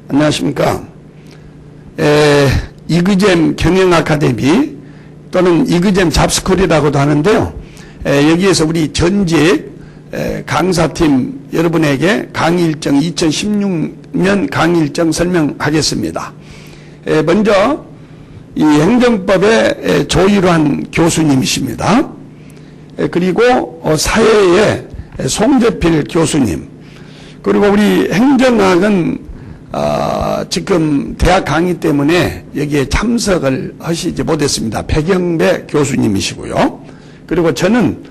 안녕하십니까. 이그잼 경영아카데미 또는 이그잼 잡스쿨이라고도 하는데요. 여기에서 우리 전직 강사팀 여러분에게 강의 일정 2016년 강의 일정 설명하겠습니다. 먼저 이 행정법의 조일환 교수님이십니다. 그리고 사회의 송재필 교수님, 그리고 우리 행정학은 지금 대학 강의 때문에 여기에 참석을 하시지 못했습니다. 백영배 교수님이시고요. 그리고 저는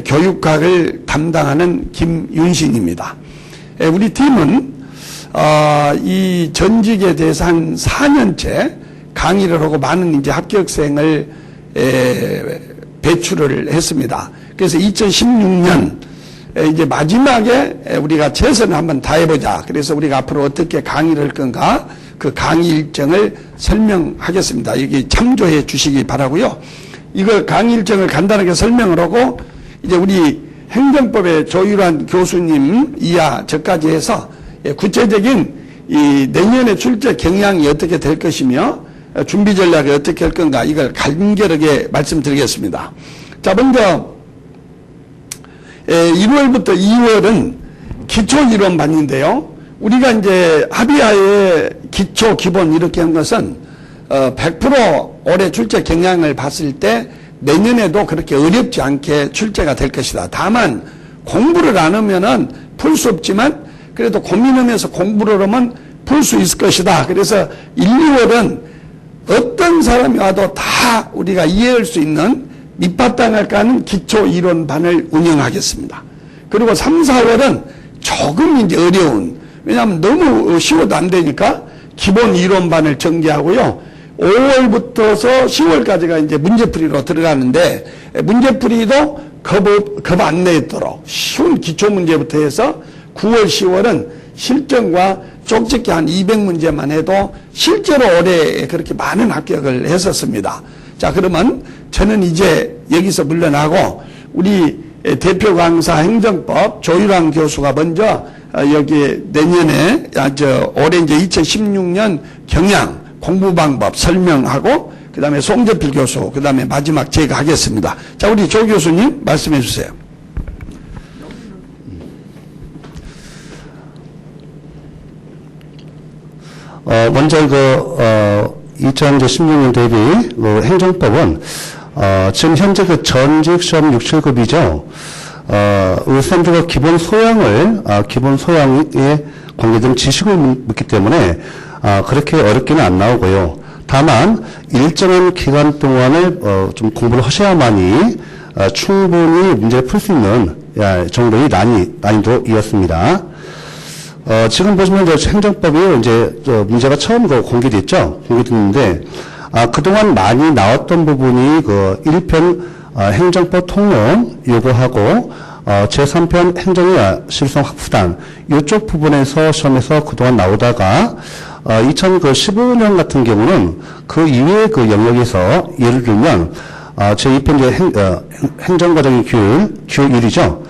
교육학을 담당하는 김윤신입니다. 우리 팀은 이 전직에 대해서 한 4년째 강의를 하고 많은 이제 합격생을 배출을 했습니다. 그래서 2016년 이제 마지막에 우리가 최선을 한번 다해보자. 그래서 우리가 앞으로 어떻게 강의를 할 건가 그 강의 일정을 설명하겠습니다. 여기 참조해 주시기 바라고요. 이거 강의 일정을 간단하게 설명을 하고 이제 우리 행정법의 조일환 교수님 이하 저까지 해서 구체적인 이 내년의 출제 경향이 어떻게 될 것이며 준비 전략이 어떻게 할 건가 이걸 간결하게 말씀드리겠습니다. 자, 먼저 1월부터 2월은 기초이론반인데요. 우리가 이제 합의하에 기초, 기본 이렇게 한 것은 100% 올해 출제 경향을 봤을 때 내년에도 그렇게 어렵지 않게 출제가 될 것이다. 다만 공부를 안 하면은 풀 수 없지만 그래도 고민하면서 공부를 하면 풀 수 있을 것이다. 그래서 1, 2월은 어떤 사람이 와도 다 우리가 이해할 수 있는 밑바탕을 까는 기초이론반을 운영하겠습니다. 그리고 3, 4월은 조금 이제 어려운, 왜냐하면 너무 쉬워도 안 되니까 기본 이론반을 전개하고요. 5월부터서 10월까지가 이제 문제풀이로 들어가는데 문제풀이도 겁 안 내도록 쉬운 기초문제부터 해서 9월, 10월은 실전과 쪽집게 한 200문제만 해도 실제로 올해 그렇게 많은 합격을 했었습니다. 자, 그러면 저는 이제 여기서 물러나고 우리 대표 강사 행정법 조일환 교수가 먼저 여기 내년에 올해 이제 2016년 경향 공부 방법 설명하고 그 다음에 송재필 교수 그 다음에 마지막 제가 하겠습니다. 자, 우리 조 교수님 말씀해 주세요. 먼저 2016년 대비 행정법은 지금 현재 그 전직 시험 6, 7급이죠. 의사님들과 기본 소양에 관계된 지식을 묻기 때문에 그렇게 어렵게는 안 나오고요. 다만 일정한 기간 동안을 좀 공부를 하셔야만이 충분히 문제를 풀 수 있는 정도의 난이도이었습니다. 지금 보시면 행정법이 이제 문제가 처음 공개됐죠. 공개됐는데 그동안 많이 나왔던 부분이 그 1편 행정법 통용 요구하고 제3편 행정의 실성 확보단 이쪽 부분에서 시험에서 그동안 나오다가 2015년 같은 경우는 그 이외의 그 영역에서 예를 들면 제2편 행정과정의 규율 1이죠.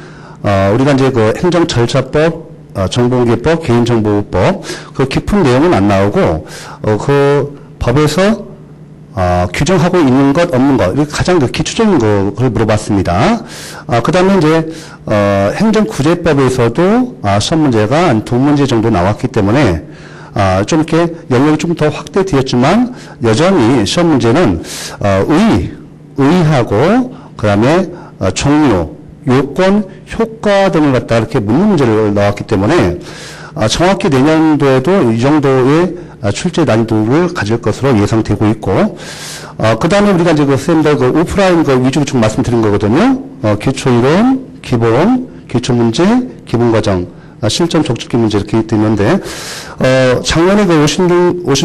우리가 이제 그 행정절차법 정보공개법, 개인정보법, 그 깊은 내용은 안 나오고, 그 법에서, 규정하고 있는 것, 없는 것, 이렇게 가장 기초적인 걸 물어봤습니다. 그 다음에 이제, 행정구제법에서도, 시험 문제가 한 2문제 정도 나왔기 때문에, 좀 이렇게 영역이 좀 더 확대되었지만, 여전히 시험 문제는, 의의하고, 그 다음에, 종료, 요건, 효과 등을 갖다 이렇게 묻는 문제를 나왔기 때문에 정확히 내년도에도 이 정도의 출제 난이도를 가질 것으로 예상되고 있고, 그 다음에 우리가 이제 쌤들 오프라인 위주로 좀 말씀드린 거거든요. 기초이론, 기본, 기초문제, 기본과정, 실전 족집기 문제 이렇게 있는데, 작년에 오신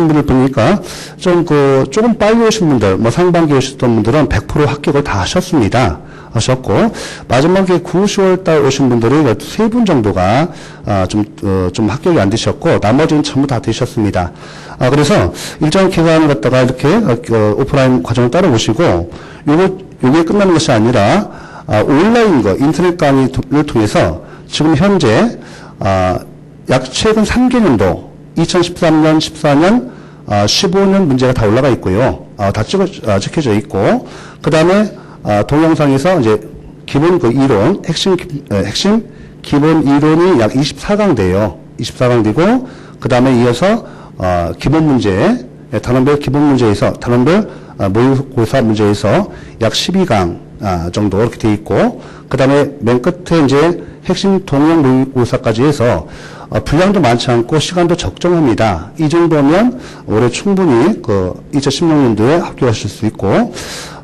분을 보니까 조금 빨리 오신 분들, 상반기에 오셨던 분들은 100% 합격을 다 하셨고, 마지막에 9, 10월 달 오신 분들이 3분 정도가, 좀 합격이 안 되셨고, 나머지는 전부 다 되셨습니다. 그래서 일정 기간을 갖다가 이렇게, 오프라인 과정을 따라오시고, 요게 끝나는 것이 아니라, 온라인 인터넷 강의를 통해서 지금 현재, 약 최근 3개년도, 2013년, 14년, 15년 문제가 다 올라가 있고요. 다 찍혀져 있고, 그 다음에 동영상에서 이제 기본 그 이론, 핵심 기본 이론이 약 24강 돼요. 24강 되고, 그 다음에 이어서 기본 문제, 단원별 기본 문제에서, 단원별 모의고사 문제에서 약 12강 정도 이렇게 돼 있고, 그 다음에 맨 끝에 이제 핵심 동영 모의고사까지 해서 분량도 많지 않고 시간도 적정합니다. 이 정도면 올해 충분히 그 2016년도에 합격하실 수 있고,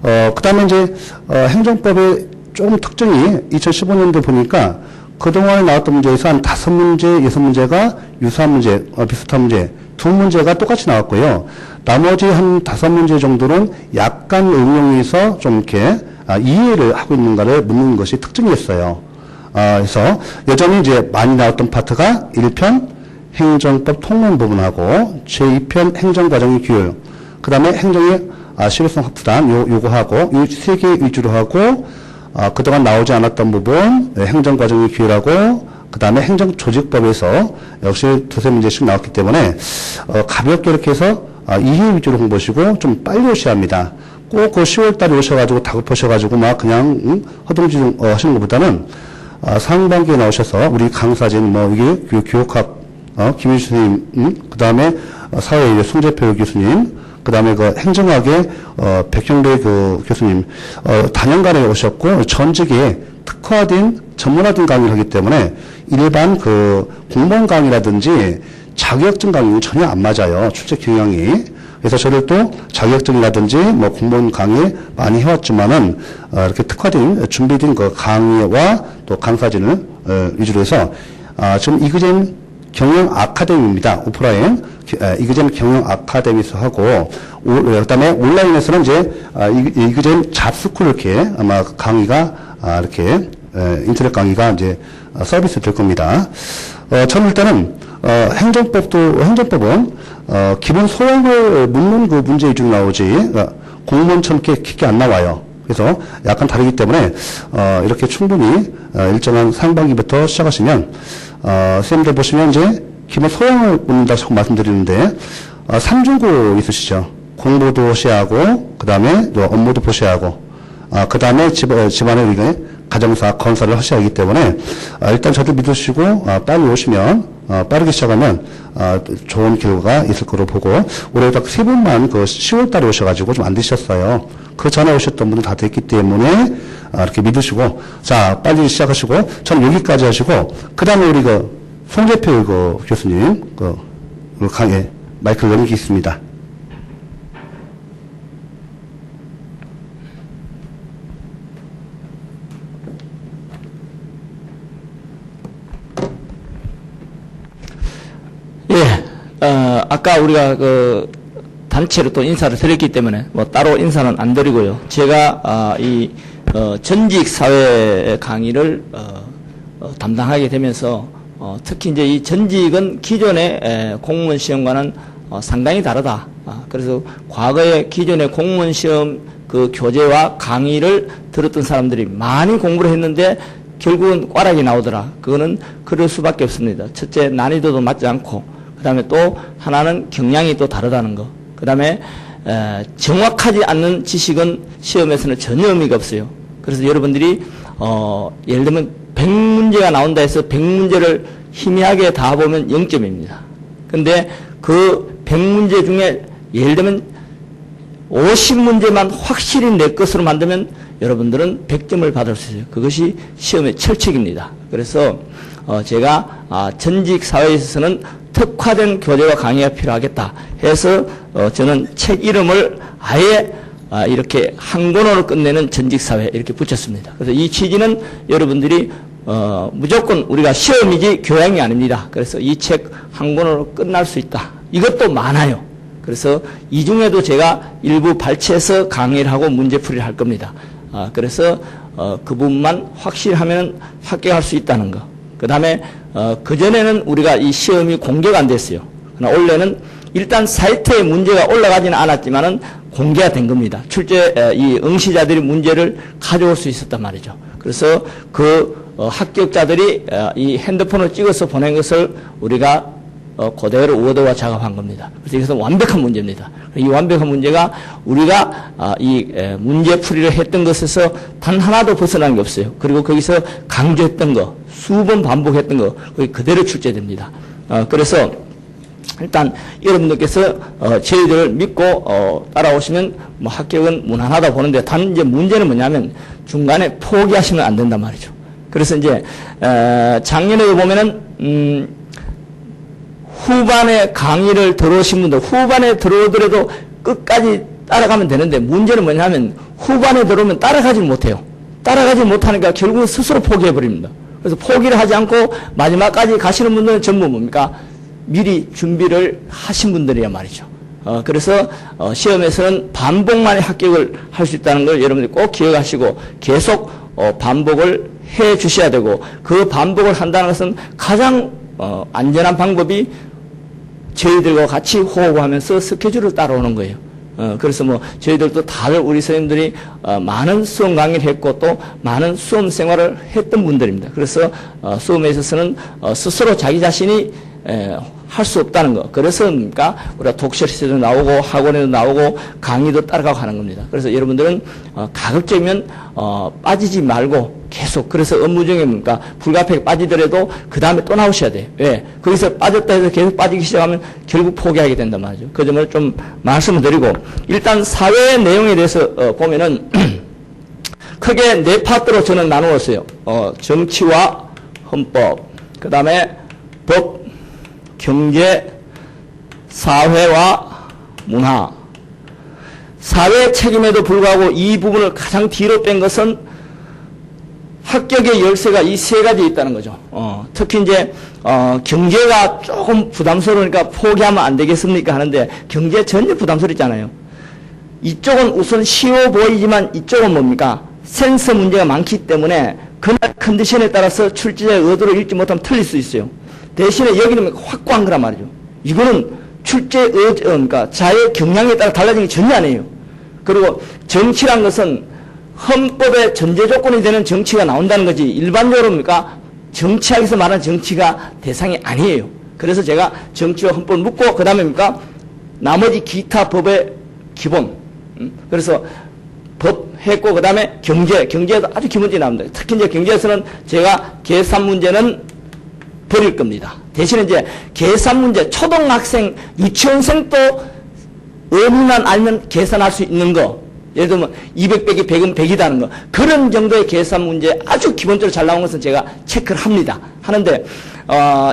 그 다음에 이제 행정법의 조금 특징이 2015년도 보니까 그동안에 나왔던 문제에서 한 5문제, 6문제가 유사한 문제, 비슷한 문제, 2문제가 똑같이 나왔고요. 나머지 한 5문제 정도는 약간 응용해서 좀 이렇게 이해를 하고 있는가를 묻는 것이 특징이었어요. 그래서 여전히 이제 많이 나왔던 파트가 1편 행정법 통론 부분하고 제2편 행정과정의 규율, 그 다음에 행정의 실효성 확보단 요거하고 이 3개 위주로 하고, 그동안 나오지 않았던 부분 행정과정의 규율하고, 그 다음에 행정조직법에서 역시 두세 문제씩 나왔기 때문에 가볍게 이렇게 해서 이해 위주로 공부하시고 좀 빨리 오셔야 합니다. 꼭 그 10월달에 오셔가지고 다급하셔가지고 막 그냥 허둥지둥 하시는 것보다는 상반기에 나오셔서 우리 강사진 이게 교육학 김일수 선생님, 그 다음에 사회의 송재표 교수님, 그 다음에 그 행정학의 백형래 그 교수님, 단연간에 오셨고 전직에 특화된 전문화된 강의를 하기 때문에 일반 그 공무원 강의라든지 자격증 강의는 전혀 안 맞아요. 출제 경향이. 그래서 저를 또 자격증이라든지 공무원 강의 많이 해왔지만은 이렇게 특화된 준비된 그 강의와 또 강사진을 위주로 해서 지금 이그젠 경영 아카데미입니다. 오프라인 이그젠 경영 아카데미에서 하고, 그다음에 온라인에서는 이제 이그젠 잡스쿨 이렇게 아마 강의가 이렇게 인터넷 강의가 이제 서비스 될 겁니다. 저는 일단은 행정법은 기본 소양을 묻는 그 문제 위주로 나오지 공무원처럼 깊게 안 나와요. 그래서 약간 다르기 때문에 이렇게 충분히 일정한 상반기부터 시작하시면 선생님들 보시면 이제 기본 소양을 묻는다 자꾸 말씀드리는데 3중고 있으시죠. 공부도 보셔야 하고, 그 다음에 업무도 보셔야 하고, 그 다음에 집안의 가정사 건설을 하셔야 하기 때문에 일단 저도 믿으시고 빨리 오시면 빠르게 시작하면 좋은 결과가 있을 거로 보고, 올해 딱 3분만 그 10월 달에 오셔가지고 좀 안 되셨어요. 그 전에 오셨던 분들 다 됐기 때문에 이렇게 믿으시고, 자 빨리 시작하시고, 전 여기까지 하시고, 그 다음에 우리 그 송재표 그 교수님 그 강의 마이크를 넘기겠습니다. 아까 우리가 그 단체로 또 인사를 드렸기 때문에 따로 인사는 안 드리고요. 제가 전직 사회 강의를 담당하게 되면서 특히 이제 이 전직은 기존의 공무원 시험과는 상당히 다르다. 그래서 과거에 기존의 공무원 시험 그 교재와 강의를 들었던 사람들이 많이 공부를 했는데 결국은 꽈락이 나오더라. 그거는 그럴 수밖에 없습니다. 첫째, 난이도도 맞지 않고, 그 다음에 또 하나는 경향이 또 다르다는 거. 그 다음에 정확하지 않는 지식은 시험에서는 전혀 의미가 없어요. 그래서 여러분들이 예를 들면 100문제가 나온다 해서 100문제를 희미하게 다 보면 0점입니다. 근데 그 100문제 중에 예를 들면 50문제만 확실히 내 것으로 만들면 여러분들은 100점을 받을 수 있어요. 그것이 시험의 철칙입니다. 그래서 제가 전직 사회에 있어서는 특화된 교재와 강의가 필요하겠다 해서 저는 책 이름을 아예 이렇게 한 권으로 끝내는 전직사회 이렇게 붙였습니다. 그래서 이 취지는 여러분들이 무조건 우리가 시험이지 교양이 아닙니다. 그래서 이 책 한 권으로 끝날 수 있다. 이것도 많아요. 그래서 이 중에도 제가 일부 발췌해서 강의를 하고 문제풀이를 할 겁니다. 그래서 그 부분만 확실하면 합격할 수 있다는 거. 그 다음에 그전에는 우리가 이 시험이 공개가 안 됐어요. 그러나 원래는 일단 사이트에 문제가 올라가지는 않았지만은 공개가 된 겁니다. 출제 이 응시자들이 문제를 가져올 수 있었단 말이죠. 그래서 그 합격자들이 이 핸드폰을 찍어서 보낸 것을 우리가 그대로 의도와 작업한 겁니다. 그래서 이것은 완벽한 문제입니다. 이 완벽한 문제가 우리가 문제 풀이를 했던 것에서 단 하나도 벗어난 게 없어요. 그리고 거기서 강조했던 거, 수번 반복했던 거, 거기 그대로 출제됩니다. 그래서 일단 여러분들께서 저희들을 믿고 따라오시면 뭐 합격은 무난하다 보는데, 단 이제 문제는 뭐냐면 중간에 포기하시면 안 된단 말이죠. 그래서 이제 작년에도 보면은 후반에 강의를 들어오신 분들, 후반에 들어오더라도 끝까지 따라가면 되는데, 문제는 뭐냐면 후반에 들어오면 따라가지 못해요. 따라가지 못하니까 결국 스스로 포기해버립니다. 그래서 포기를 하지 않고 마지막까지 가시는 분들은 전부 뭡니까? 미리 준비를 하신 분들이란 말이죠. 그래서 시험에서는 반복만에 합격을 할 수 있다는 걸 여러분들이 꼭 기억하시고 계속 반복을 해 주셔야 되고, 그 반복을 한다는 것은 가장 안전한 방법이 저희들과 같이 호흡하면서 스케줄을 따라오는 거예요. 그래서 뭐 저희들도 다들 우리 선생님들이 많은 수험 강의를 했고 또 많은 수험 생활을 했던 분들입니다. 그래서 수험에 있어서는 스스로 자기 자신이 할 수 없다는 거. 그래서 뭡니까? 우리가 독서실에도 나오고 학원에도 나오고 강의도 따라가고 하는 겁니다. 그래서 여러분들은 가급적이면 빠지지 말고 계속, 그래서 업무 중에 뭡니까? 불가피하게 빠지더라도 그 다음에 또 나오셔야 돼요. 왜? 거기서 빠졌다 해서 계속 빠지기 시작하면 결국 포기하게 된단 말이죠. 그 점을 좀 말씀을 드리고, 일단 사회 내용에 대해서 보면은 크게 네 파트로 저는 나누었어요. 정치와 헌법, 그 다음에 법, 경제, 사회와 문화. 사회 책임에도 불구하고 이 부분을 가장 뒤로 뺀 것은 합격의 열쇠가 이 세 가지에 있다는 거죠. 특히 이제 경제가 조금 부담스러우니까 포기하면 안 되겠습니까 하는데, 경제 전혀 부담스럽잖아요. 이쪽은 우선 쉬워 보이지만 이쪽은 뭡니까? 센서 문제가 많기 때문에 그날 컨디션에 따라서 출제자의 의도를 읽지 못하면 틀릴 수 있어요. 대신에 여기는 확고한 거란 말이죠. 이거는 출제 그러니까 자의 경향에 따라 달라지는 게 전혀 아니에요. 그리고 정치란 것은 헌법의 전제 조건이 되는 정치가 나온다는 거지, 일반적으로 뭡니까? 정치학에서 말하는 정치가 대상이 아니에요. 그래서 제가 정치와 헌법을 묻고, 그 다음에 뭡니까? 나머지 기타 법의 기본. 그래서 법 했고, 그 다음에 경제에도 아주 기본적이 나옵니다. 특히 이제 경제에서는 제가 계산 문제는 버릴 겁니다. 대신에 이제 계산 문제, 초등학생, 유치원생도 의미만 알면 계산할 수 있는 거, 예를 들면 200 빼기 100은 100이다는 거, 그런 정도의 계산 문제 아주 기본적으로 잘 나온 것은 제가 체크를 합니다. 하는데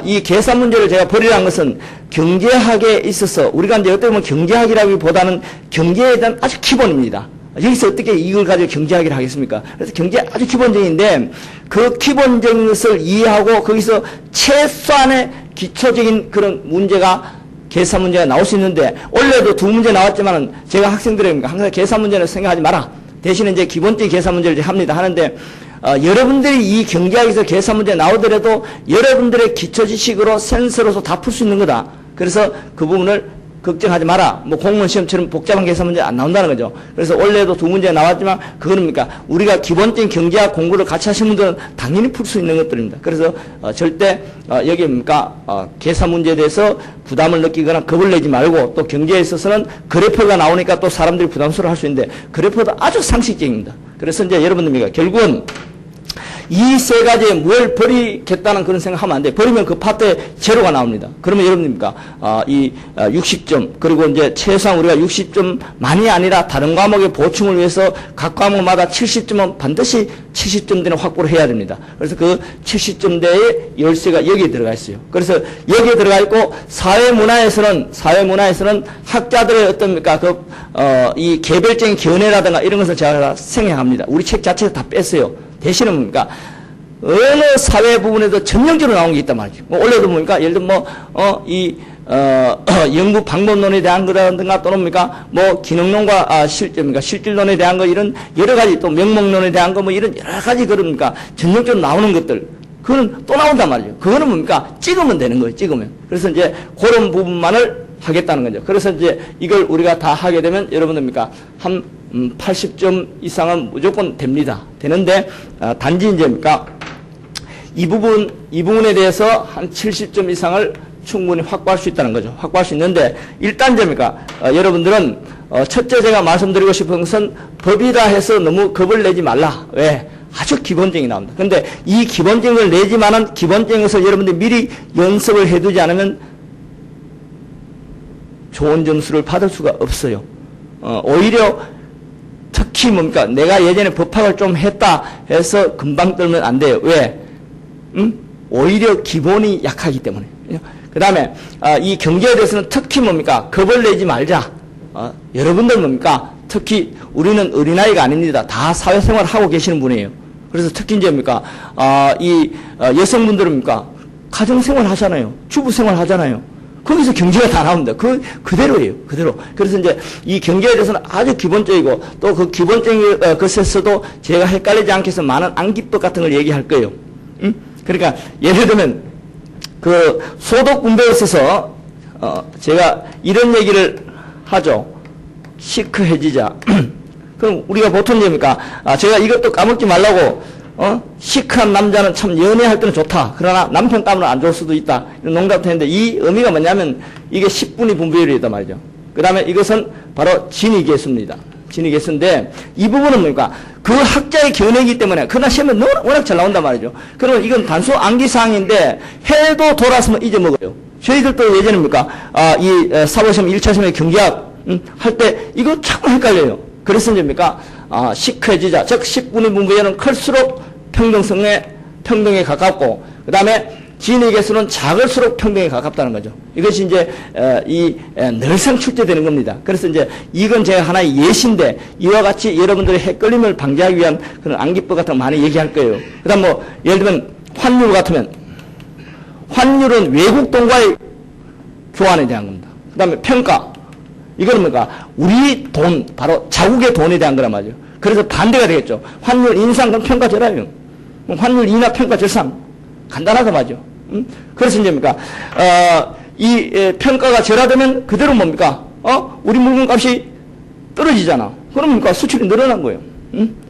이 계산 문제를 제가 버리라는 것은 경제학에 있어서 우리가 이제 어떻게 보면 경제학이라기보다는 경제에 대한 아주 기본입니다. 여기서 어떻게 이걸 가지고 경제학을 하겠습니까? 그래서 경제 아주 기본적인데, 그 기본적인 것을 이해하고 거기서 최소한의 기초적인 그런 문제가, 계산 문제가 나올 수 있는데, 원래도 두 문제 나왔지만은 제가 학생들에게 항상 계산 문제는 생각하지 마라. 대신에 이제 기본적인 계산 문제를 이제 합니다. 하는데, 여러분들이 이 경제학에서 계산 문제 나오더라도 여러분들의 기초 지식으로 센서로서 다 풀 수 있는 거다. 그래서 그 부분을 걱정하지 마라. 뭐 공무원 시험처럼 복잡한 계산 문제 안 나온다는 거죠. 그래서 원래도 두 문제가 나왔지만 그거는 뭡니까? 우리가 기본적인 경제학 공부를 같이 하신 분들은 당연히 풀 수 있는 것들입니다. 그래서 절대 여기 뭡니까? 계산 문제에 대해서 부담을 느끼거나 겁을 내지 말고, 또 경제에 있어서는 그래프가 나오니까 또 사람들이 부담스러워 할 수 있는데, 그래프도 아주 상식적입니다. 그래서 이제 여러분들 결국은 이 세 가지에 뭘 버리겠다는 그런 생각하면 안 돼. 버리면 그 파트에 제로가 나옵니다. 그러면 여러분입니까? 이 60점, 그리고 이제 최소한 우리가 60점만이 아니라 다른 과목의 보충을 위해서 각 과목마다 70점은 반드시 70점대는 확보를 해야 됩니다. 그래서 그 70점대의 열쇠가 여기에 들어가 있어요. 그래서 여기에 들어가 있고, 사회문화에서는 학자들의 어떻습니까? 이 개별적인 견해라든가 이런 것을 제가 생략합니다. 우리 책 자체에서 다 뺐어요. 대신은 뭡니까? 어느 사회 부분에도 전형적으로 나온 게 있단 말이죠. 뭐 원래도 뭡니까? 예를 들면 연구 방법론에 대한 거라든가, 또는 뭡니까? 뭐 기능론과 실질론에 대한 거, 이런 여러 가지, 또 명목론에 대한 거, 뭐 이런 여러 가지 그러니까 전형적으로 나오는 것들, 그거는 또 나온단 말이죠. 그거는 뭡니까? 찍으면 되는 거예요. 찍으면. 그래서 이제 그런 부분만을 하겠다는 거죠. 그래서 이제 이걸 우리가 다 하게 되면 여러분들입니까? 한 80점 이상은 무조건 됩니다. 되는데, 단지 이제 뭡니까? 이 부분에 대해서 한 70점 이상을 충분히 확보할 수 있다는 거죠. 확보할 수 있는데 일단 됩니까? 여러분들은 첫째 제가 말씀드리고 싶은 것은 법이라 해서 너무 겁을 내지 말라. 왜? 아주 기본적인 나옵니다. 근데 이 기본적인 걸 내지만은 기본적인 것을 여러분들이 미리 연습을 해두지 않으면 좋은 점수를 받을 수가 없어요. 오히려 특히 뭡니까? 내가 예전에 법학을 좀 했다 해서 금방 떨면 안 돼요. 왜? 오히려 기본이 약하기 때문에. 그 다음에 이 경제에 대해서는 특히 뭡니까? 겁을 내지 말자. 여러분들 뭡니까? 특히 우리는 어린아이가 아닙니다. 다 사회생활을 하고 계시는 분이에요. 그래서 특히 이제 뭡니까? 이 여성분들은 뭡니까? 가정생활 하잖아요. 주부생활 하잖아요. 거기서 경제가 다 나옵니다. 그대로예요. 그대로. 그래서 이제 이 경제에 대해서는 아주 기본적이고 또 그 기본적인 것에서도 제가 헷갈리지 않게 해서 많은 암기법 같은 걸 얘기할 거예요. 그러니까 예를 들면 그 소득 분배에 있어서 제가 이런 얘기를 하죠. 시크해지자. 그럼 우리가 보통 얘기입니까? 제가 이것도 까먹지 말라고 시크한 남자는 참 연애할 때는 좋다. 그러나 남편 까면 안 좋을 수도 있다. 이런 농담도 했는데 이 의미가 뭐냐면 이게 10분위 분배율이다 말이죠. 그 다음에 이것은 바로 진위계수입니다. 진위계수인데 이 부분은 뭡니까? 그 학자의 견해이기 때문에 그러나 시험에 워낙 잘 나온단 말이죠. 그러면 이건 단수 암기사항인데 해도 돌아서면 잊어먹어요. 저희들도 예전에 뭡니까? 이 사법시험 1차 시험에 경제학 할 때 이거 자꾸 헷갈려요. 그래서 이제 뭡니까? 시크해지자. 즉 10분위 분배율은 클수록 평등에 가깝고 그 다음에 진위 계수는 작을수록 평등에 가깝다는 거죠. 이것이 이제 늘상 출제되는 겁니다. 그래서 이제 이건 제가 하나의 예시인데 이와 같이 여러분들의 헷갈림을 방지하기 위한 그런 암기법 같은 거 많이 얘기할 거예요. 그 다음 뭐 예를 들면 환율 같으면 환율은 외국 돈과의 교환에 대한 겁니다. 그 다음에 평가. 이거는 뭔가 우리 돈, 바로 자국의 돈에 대한 거란 말이죠. 그래서 반대가 되겠죠. 환율 인상, 그럼 평가 절하요. 환율 인하, 평가 절상. 간단하다 말이죠. 그래서 이제 뭡니까? 이 평가가 절하되면 그대로 뭡니까? 우리 물건 값이 떨어지잖아. 그럼 뭡니까? 수출이 늘어난 거예요.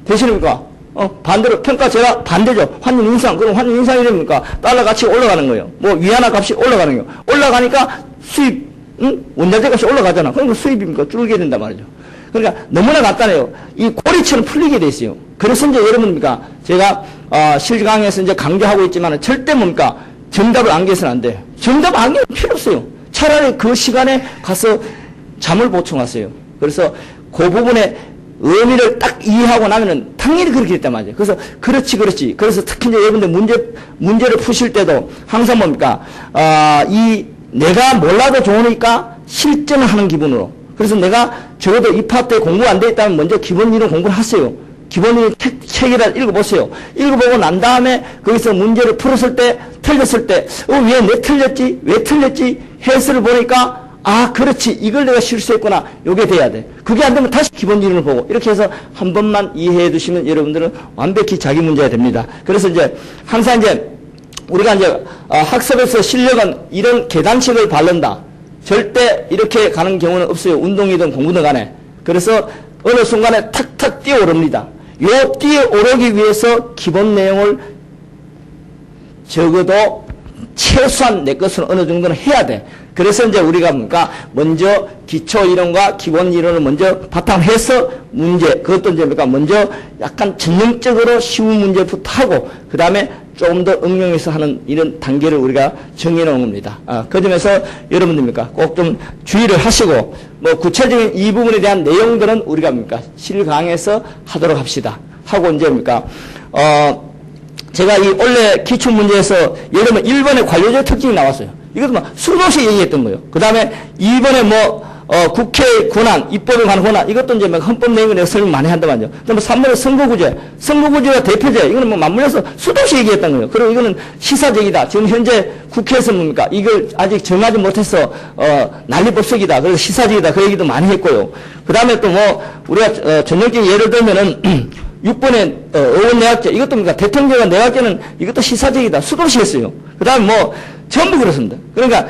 대신에 뭡니까? 반대로 평가 절하, 반대죠. 환율 인상. 그럼 환율 인상이 됩니까? 달러 가치가 올라가는 거예요. 뭐 위안화 값이 올라가는 거예요. 올라가니까 수입, 원자재 값이 올라가잖아. 그러니까 수입입니까? 줄게 된단 말이죠. 그러니까 너무나 간단해요. 이 꼬리처럼 풀리게 돼 있어요. 그래서 이제 여러분입니까? 제가 실강에서 이제 강조하고 있지만 절대 뭡니까? 정답을 암기해서는 안 돼요. 정답 암기는 필요 없어요. 차라리 그 시간에 가서 잠을 보충하세요. 그래서 그 부분에 의미를 딱 이해하고 나면은 당연히 그렇게 됐단 말이에요. 그래서 그렇지. 그래서 특히 이제 여러분들 문제를 푸실 때도 항상 뭡니까? 내가 몰라도 좋으니까 실전을 하는 기분으로. 그래서 내가 적어도 입학 때 공부 안 돼 있다면 먼저 기본 이론 공부를 하세요. 기본 이론 책이라도 읽어보세요. 읽어보고 난 다음에 거기서 문제를 풀었을 때, 틀렸을 때, 왜 내 틀렸지? 왜 틀렸지? 해설을 보니까, 그렇지. 이걸 내가 실수했구나. 요게 돼야 돼. 그게 안 되면 다시 기본 이론을 보고, 이렇게 해서 한 번만 이해해 두시면 여러분들은 완벽히 자기 문제가 됩니다. 그래서 이제 항상 이제 우리가 이제 학습에서 실력은 이런 계단식을 밟는다. 절대 이렇게 가는 경우는 없어요. 운동이든 공부든 간에. 그래서 어느 순간에 탁탁 뛰어오릅니다. 요 뛰어오르기 위해서 기본 내용을 적어도 최소한 내 것은 어느 정도는 해야 돼. 그래서 이제 우리가 뭔가 먼저 기초 이론과 기본 이론을 먼저 바탕을 해서 문제, 그것도 이제 뭔가 먼저 약간 전형적으로 쉬운 문제부터 하고, 그 다음에 조금 더 응용해서 하는 이런 단계를 우리가 정해 놓은 겁니다. 그 점에서 여러분들입니까? 꼭 좀 주의를 하시고, 뭐 구체적인 이 부분에 대한 내용들은 우리가 뭡니까? 실강에서 하도록 합시다. 하고 이제 뭡니까? 제가 이 원래 기출 문제에서 예를 들면 1번에 관료적 특징이 나왔어요. 이것도 막 수도 없이 얘기했던 거예요. 그 다음에 2번에 국회의 권한, 입법에 관한 권한, 이것도 이제 막 헌법 내용을 내가 설명 많이 한단 말이죠. 그 다음에 3번에 선거구제, 선거구제와 대표제, 이거는 뭐 맞물려서 수도 없이 얘기했던 거예요. 그리고 이거는 시사적이다. 지금 현재 국회에서 뭡니까? 이걸 아직 정하지 못해서, 난리법석이다. 그래서 시사적이다. 그 얘기도 많이 했고요. 그 다음에 또 우리가, 전형적인 예를 들면은, 6번에, 의원내각제, 이것도 뭡니까? 대통령과 내각제는 이것도 시사적이다. 수도 없이 했어요. 그 다음에 전부 그렇습니다. 그러니까,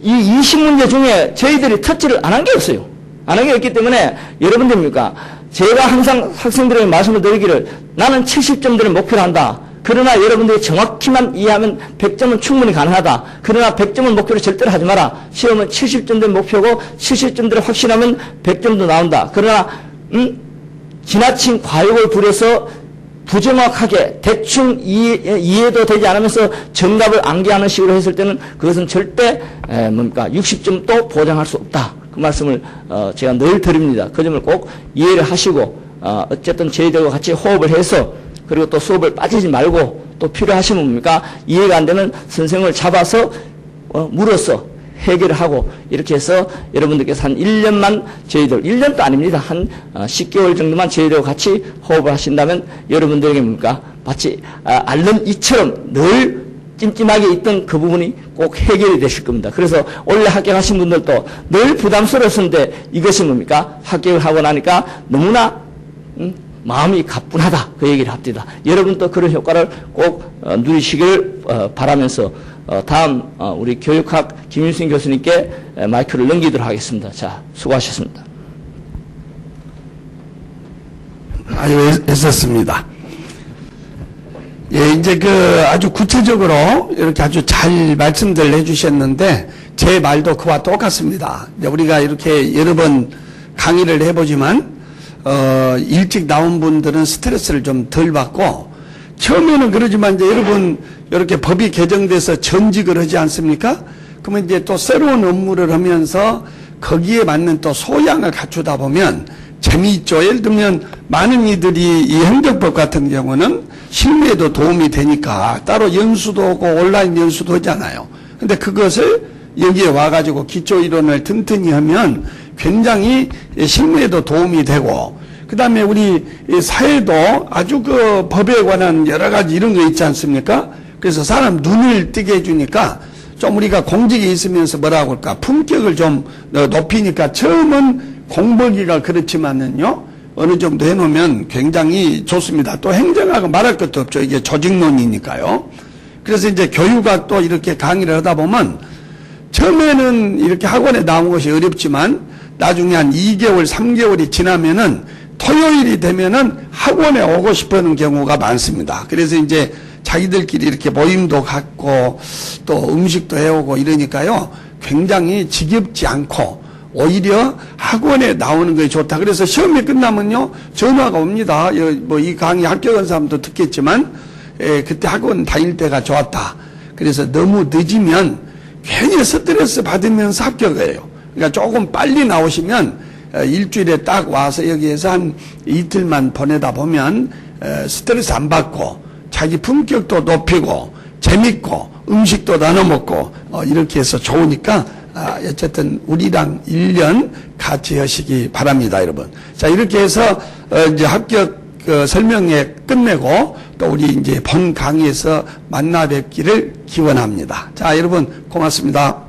이 20문제 중에 저희들이 터치를 안 한 게 없어요. 안 한 게 없기 때문에 여러분들입니까? 제가 항상 학생들에게 말씀을 드리기를 나는 70점들을 목표로 한다. 그러나 여러분들이 정확히만 이해하면 100점은 충분히 가능하다. 그러나 100점을 목표로 절대로 하지 마라. 시험은 70점대 목표고 70점대를 확신하면 100점도 나온다. 그러나 지나친 과욕을 부려서 부정확하게 대충 이해도 되지 않으면서 정답을 암기하는 식으로 했을 때는 그것은 절대 60점도 보장할 수 없다. 그 말씀을 제가 늘 드립니다. 그 점을 꼭 이해를 하시고 어쨌든 저희들과 같이 호흡을 해서 그리고 또 수업을 빠지지 말고 또 필요하시면 뭡니까? 이해가 안 되면 선생님을 잡아서 물어서 해결을 하고 이렇게 해서 여러분들께서 한 1년만 저희들 1년도 아닙니다. 한 10개월 정도만 저희들과 같이 호흡을 하신다면 여러분들에게 뭡니까? 마치 앓는 이처럼 늘 찜찜하게 있던 그 부분이 꼭 해결이 되실 겁니다. 그래서 원래 합격하신 분들도 늘 부담스러웠는데 이것이 뭡니까? 합격을 하고 나니까 너무나 마음이 가뿐하다. 그 얘기를 합니다. 여러분도 그런 효과를 꼭 누리시길 바라면서 다음 우리 교육학 김윤승 교수님께 마이크를 넘기도록 하겠습니다. 자, 수고하셨습니다. 아주 애썼습니다. 예, 이제 아주 구체적으로 이렇게 아주 잘 말씀들 해주셨는데, 제 말도 그와 똑같습니다. 이제 우리가 이렇게 여러 번 강의를 해보지만, 일찍 나온 분들은 스트레스를 좀 덜 받고, 처음에는 그러지만 이제 여러분, 이렇게 법이 개정돼서 전직을 하지 않습니까? 그러면 이제 또 새로운 업무를 하면서 거기에 맞는 또 소양을 갖추다 보면 재미있죠. 예를 들면 많은 이들이 이 행정법 같은 경우는 실무에도 도움이 되니까 따로 연수도 하고 온라인 연수도 하잖아요. 근데 그것을 여기에 와가지고 기초이론을 튼튼히 하면 굉장히 실무에도 도움이 되고, 그 다음에 우리 사회도 아주 그 법에 관한 여러 가지 이런 거 있지 않습니까? 그래서 사람 눈을 뜨게 해주니까 좀 우리가 공직에 있으면서 뭐라고 할까, 품격을 좀 높이니까 처음은 공부하기가 그렇지만은요, 어느 정도 해놓으면 굉장히 좋습니다. 또 행정학은 말할 것도 없죠. 이게 조직론이니까요. 그래서 이제 교육학도 이렇게 강의를 하다 보면 처음에는 이렇게 학원에 나온 것이 어렵지만 나중에 한 2개월, 3개월이 지나면은 토요일이 되면은 학원에 오고 싶어 하는 경우가 많습니다. 그래서 이제 자기들끼리 이렇게 모임도 갖고 또 음식도 해오고 이러니까요, 굉장히 지겹지 않고 오히려 학원에 나오는 것이 좋다. 그래서 시험이 끝나면요, 전화가 옵니다. 뭐 이 강의 합격한 사람도 듣겠지만, 그때 학원 다닐 때가 좋았다. 그래서 너무 늦으면 괜히 스트레스 받으면서 합격해요. 그러니까 조금 빨리 나오시면 일주일에 딱 와서 여기에서 한 이틀만 보내다 보면 스트레스 안 받고 자기 품격도 높이고 재밌고 음식도 나눠 먹고 이렇게 해서 좋으니까 어쨌든 우리랑 1년 같이 하시기 바랍니다, 여러분. 자, 이렇게 해서 이제 합격 설명회 끝내고 또 우리 이제 본 강의에서 만나 뵙기를 기원합니다. 자, 여러분 고맙습니다.